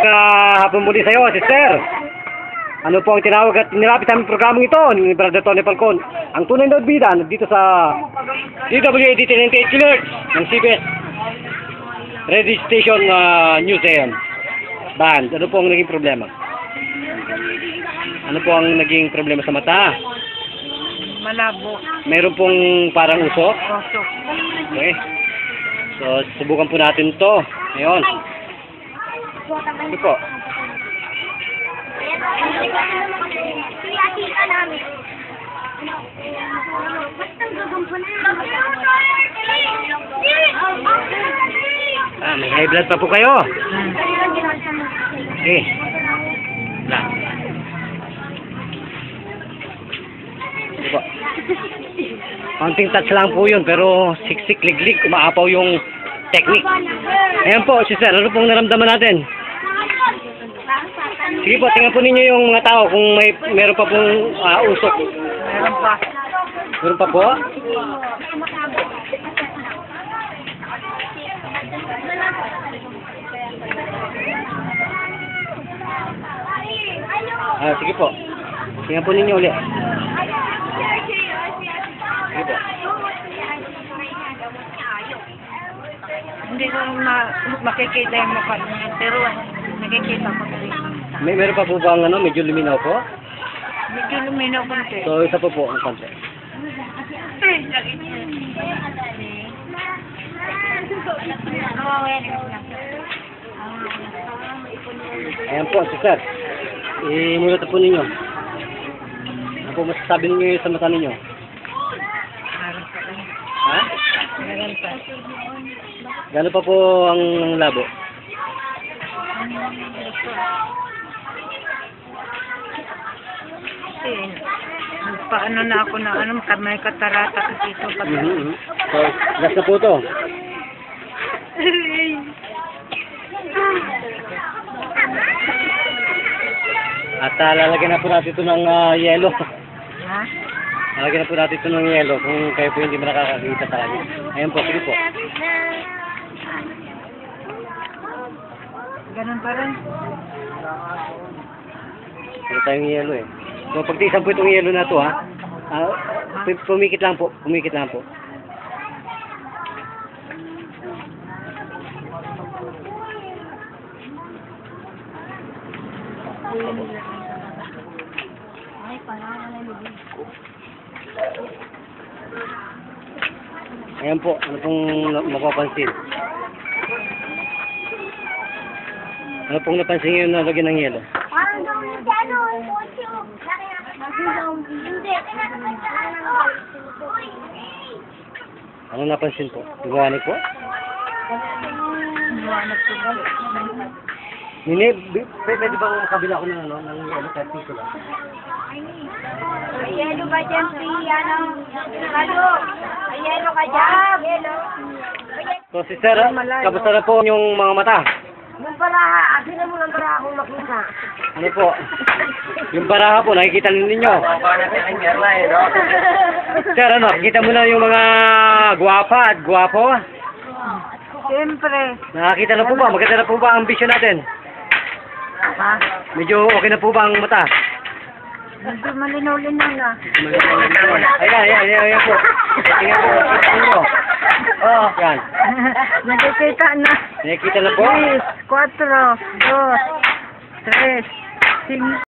Hapon muli sa iyo, sister. Ano po ang tinawag at nilapit namin programang ito ni Brother Tony Falcon. Ang tunay na bida dito sa DWAD 1098 kHz ng CBS Radio Station News Ayan. Band, ano po ang naging problema? Ano po ang naging problema sa mata? Malabo. Meron pong parang usok? Usok. Okay. So, subukan po natin to. Ngayon. Ito po. May high blood pa po kayo. Okay. Lang. Ito po. Counting touch lang po yun, pero siksik, liglig, umaapaw yung technique. Ayan po, sister, ano pong naramdaman natin? Sige po, tingnan po ninyo yung mga tao kung meron pa pong usok. Meron pa. Meron pa po? Sige po. Tingnan po ninyo ulit. Sige po. Hindi ko makikita yung mukha niya, pero nakikita ko na rin. Meron pa po bang medyo luminaw po? Medyo luminaw konti. So, isa po po ang konti. Ayan po, sister. Imulat po ninyo. Ano po masasabi ninyo sa mata ninyo? Meron pa rin. Ha? Meron pa. Gano'n pa po ang labo? Kasi, paano na ako na, may katarata kasi ito. So, gas na po to. At lalagyan na po natin ito ng yelo. Ha? Lalagyan na po natin ito ng yelo kung kayo po hindi makakakita sa akin. Ayan po, sige po. Ganun pa rin. Wala tayong yelo eh. So, pagtiisan po itong yelo na ito ha. Pumikit lang po. Pumikit lang po. Ayan po. Ano pong mapapansin? Ano pong napansin nyo na lagyan ng yelo? Parang daw yung gano'n, kotse o. Hindi. Ano napansin po? Liwanag po? Liwanag po ba? Nini, pwede bang makabila ko ng yelo kahit piso lang? Yelo ka dyan, si Kalo. Yelo ka dyan. Yelo. So, sister, kamusta na po yung mga mata? Yung baraha, asin mo ng baraha kung makita. Ano po? Yung baraha po, nakikita ninyo. Sir, ano, nakikita mo na yung mga gwapa at gwapo? Siyempre. Nakakita na po ba? Maganda na po ba ang vision natin? Ha? Medyo okay na po ba ang mata? Medyo malinaw-linaw na. Ayan po. Tingnan po, nakikita ninyo. Oh, yan. Nakikita na. Nakikita na po? 3, 4, 2, 3, 5.